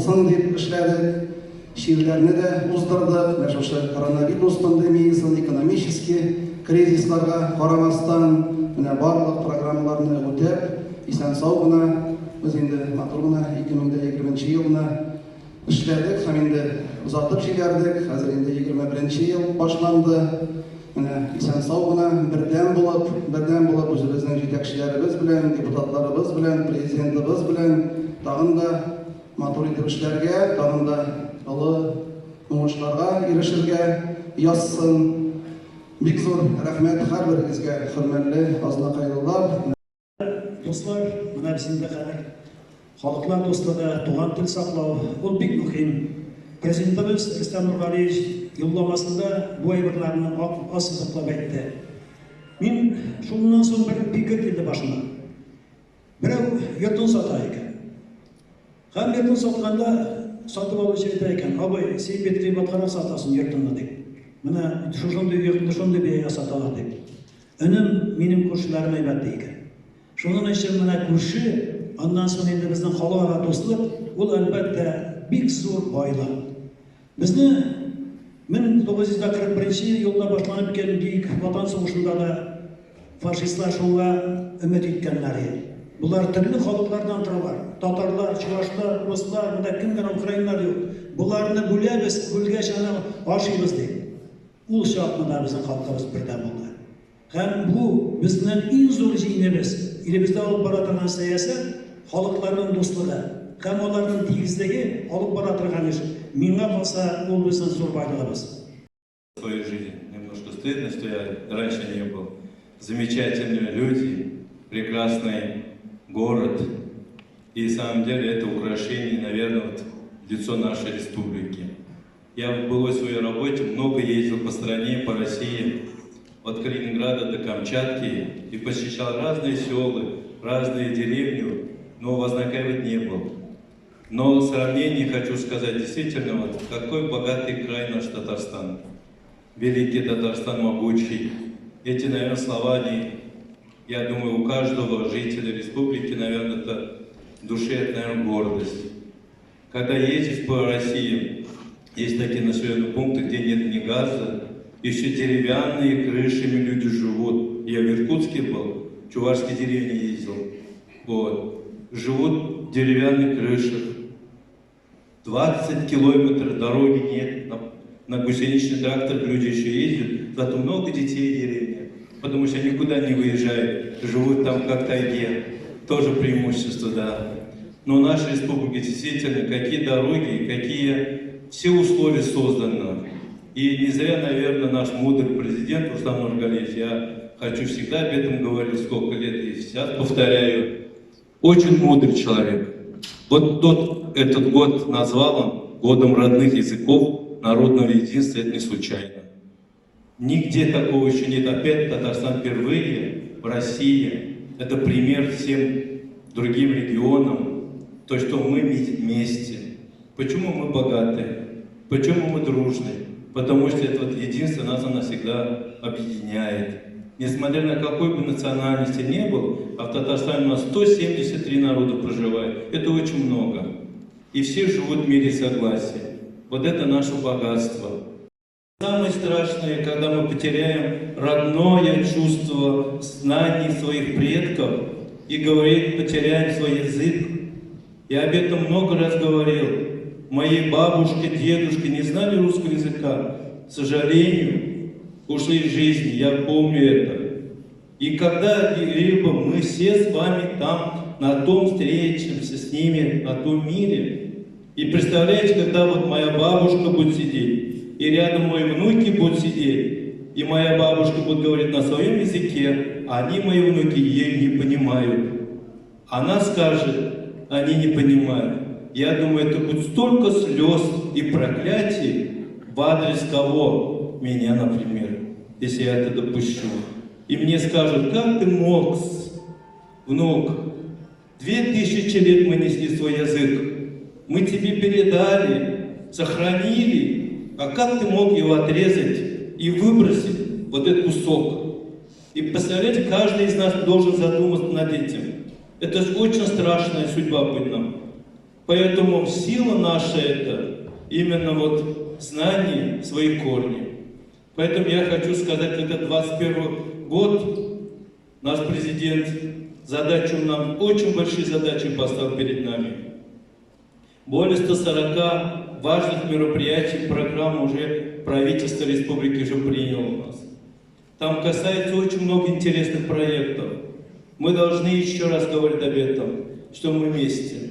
болсын деп эшләдек. Ширләрне дә уздырдык. Менә шушы коронавирус пандемиясын, экономический кризисларга карамастан, менә барлык программаларны үтәп, исән-сау гына, без инде матур гына 2020 елны эшләдек һәм инде озатып җибәрдек. Хәзер инде 21 ел башланды. Менә исән-сау гына бердәм булып үзебезнең җитәкчеләребез белән, депутатларыбыз белән, президентыбыз белән тагын да матур итеп эшләргә, тагын да олы уңышларга ирешергә язсын. Бик зур рәхмәт һәрберегезгә, хөрмәтле азнакайлылар. Дуслар, менә бездә халыклар дуслыгы, туган тел саклау, ул бик мөһим. Президентыбыз Рөстәм Нургалиевич юлламасында бу әйберләрне ассызыклап әйтте. Мин шуннан соң бер фикер килде башыма. Берәү йортын сата икән. Һәм йортын сатканда сатып алучы әйтә икән: "Абый, син бит кыйбатка сатасың йортыңны" дип. Менә шушындый йортны шундый бәягә саталар дип. Өнем минем күршеләрем әйбәт икән. Шуның өчен менә күрше, аннан соң инде безнең халыкара дуслык, ул әлбәттә бик зур байлык. Безне 1941 елда башланып килгән бик ватан сугышында да фашистлар шуңа өмет иткәннәр иде. Булар төрле халыклардан торалар. Татарлар, чуашлар, руслар, монда кем генә украиннар юк. Буларны бүләбез, бүлгәч аны ашыйбыз дип. Ул чакта безнең халкыбыз бердәм булды. Һәм бу безнең иң зур җиңебез. Илебездә алып бара торган сәясәт халыкларның дуслыгы һәм аларның тигезлеге алып бара торган эш. Миңа калса, ул безнең зур байлыгыбыз. Свою жизнь немножко стыдно, что я раньше не был. Замечательные люди, прекрасный город. И на самом деле это украшение, наверное, вот, лицо нашей республики. Я в былой своей работе много ездил по стране, по России, от Калининграда до Камчатки, и посещал разные села, разные деревни, но в Азнакаеве не был. Но в сравнении хочу сказать, действительно, вот какой богатый край наш Татарстан. Великий Татарстан могучий. Эти, наверное, слова, они, я думаю, у каждого жителя республики, наверное, это в душе, это, наверное, гордость. Когда ездишь по России, есть такие населенные пункты, где нет ни газа, еще деревянные крышами люди живут. Я в Иркутске был, в Чувашской деревне ездил. Вот. Живут в деревянных крышах. 20 километров дороги нет. На гусеничный трактор люди еще ездят. Зато много детей в деревне. Потому что никуда не выезжают. Живут там как в тайге. Тоже преимущество, да. Но в нашей республике действительно какие дороги, какие все условия созданы. И не зря, наверное, наш мудрый президент Рустам Нургалиевич, я хочу всегда об этом говорить, сколько лет, и сейчас повторяю, очень мудрый человек. Вот этот год назвал он годом родных языков, народного единства, это не случайно. Нигде такого еще нет. Опять Татарстан впервые в России. Это пример всем другим регионам, то, что мы вместе. Почему мы богаты? Почему мы дружны? Потому что это вот единство нас навсегда объединяет. Несмотря на какой бы национальности не был, а в Татарстане у нас 173 народа проживает. Это очень много. И все живут в мире согласия. Вот это наше богатство. Самое страшное, когда мы потеряем родное чувство знаний своих предков и потеряем свой язык. Я об этом много раз говорил. Мои бабушки, дедушки не знали русского языка. К сожалению, ушли из жизни, я помню это. И когда-либо мы все с вами там, на том встретимся с ними, на том мире. И представляете, когда вот моя бабушка будет сидеть, и рядом мои внуки будут сидеть, и моя бабушка будет говорить на своем языке, а они, мои внуки, ее не понимают. Она скажет, они не понимают. Я думаю, это будет столько слез и проклятий в адрес кого? Меня, например, если я это допущу. И мне скажут, как ты мог, внук, 2000 лет мы несли свой язык, мы тебе передали, сохранили, а как ты мог его отрезать и выбросить, вот этот кусок? И представляете, каждый из нас должен задуматься над этим. Это очень страшная судьба будет нам. Поэтому сила наша это именно вот знание, свои корни. Поэтому я хочу сказать, этот 21 год наш президент задачу нам, очень большие задачи поставил перед нами. Более 140 важных мероприятий, программ уже правительство республики уже приняло у нас. Там касается очень много интересных проектов. Мы должны еще раз говорить об этом, что мы вместе.